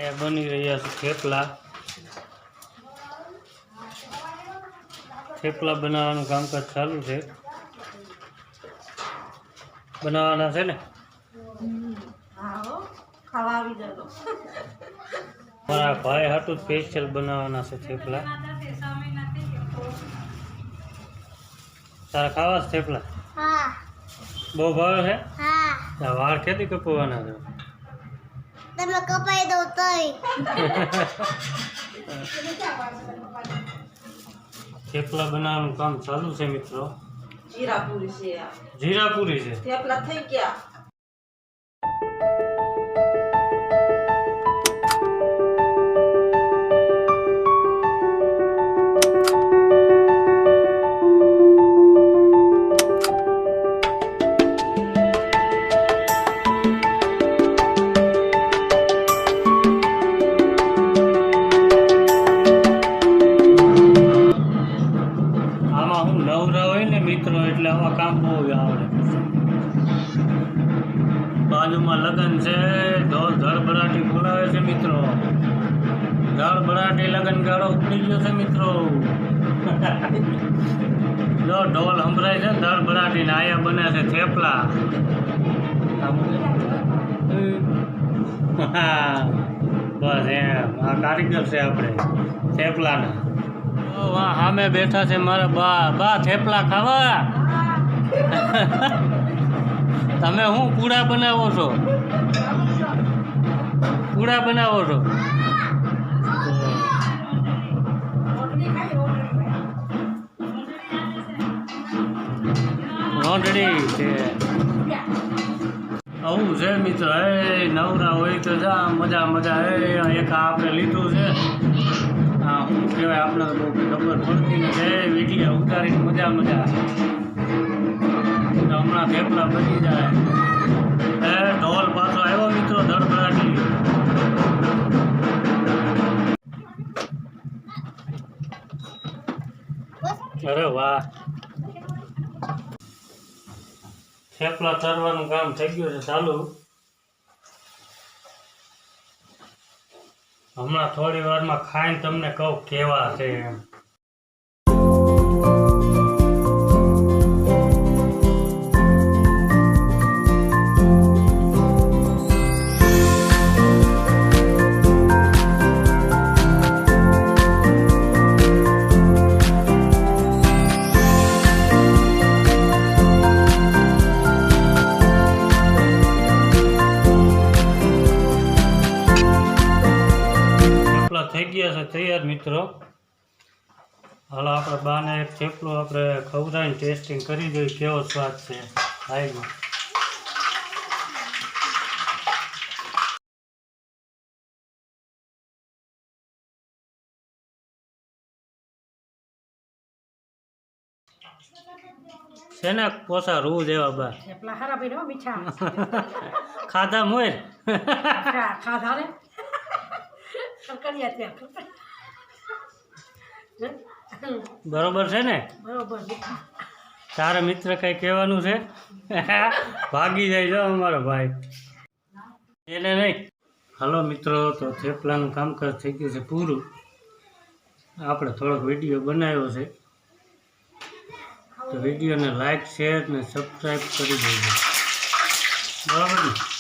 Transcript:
અહીંયા બની રહ્યા છે થેપલા બનાવવાનું કામકાજ ચાલુ છે બનાવવાના છે ને મારા ભાઈ હાટું સ્પેશિયલ બનાવવાના છે થેપલા તારા ખાવા છે થેપલા બહુ ભાવે છે વાળ ક્યાંથી કપવાના છે તમે કપાઈ દો તોય થેપલા બનાવવાનું કામ ચાલુ છે મિત્રો જીરાપુરી છે જીરાપુરી છે થેપલા થઈ ગયા નવરા હોય ને મિત્રો એટલે આવા કામ બહુ આવડે બાજુમાં લગ્ન છે ઢોલ ધડબડાટી બોલાવે છે મિત્રો ધડબડાટી લગ્ન ગાળો ઉતરી ગયો છે મિત્રો જો ઢોલ સંભળાય છે ધડબડાટી ને આયા બને છે થેપલા બસ એમ આ કારીગર છે આપણે થેપલાના સામે બેઠા છે મારા બા થેપલા ખાવા તમે શું પૂડા બનાવો છો રોંઢડી છે આવું છે મિત્ર એ નવરા હોય તો જા મજા એક આપણે લીધું છે હા શું કહેવાય આપણે તો બહુ ખબર પડતી નથી વિડીયો ઉતારીને મજા હમણાં થેપલા બની જાય એ ઢોલ પાછો આવ્યો મિત્રો ધડબડાટી અરે વાહ થેપલા તરવાનું કામ થઈ ગયું છે ચાલુ હમણાં થોડી વારમાં ખાઈને તમને કહું કેવા છે એમ થઈ ગયા છે તૈયાર મિત્રો હાલો આપણે બાને એક થેપલું આપણે ખવડાવીને ટેસ્ટિંગ કરી જોઈએ કેવો સ્વાદ છે આવી છે ને પોસા રૂ જેવા બા થેપલા હારા ભાઈ મીઠા ખાધા મોર ખાધા રે બરોબર છે ને તારા મિત્ર કઈ કહેવાનું છે ભાગી જાય જો અમારો ભાઈ એને નહીં હાલો મિત્રો તો થેપલાનું કામકાજ થઈ ગયું છે પૂરું આપણે થોડોક વિડીયો બનાવ્યો છે તો વિડીયોને લાઈક શેર ને સબસ્ક્રાઈબ કરી દેજો બરાબર ને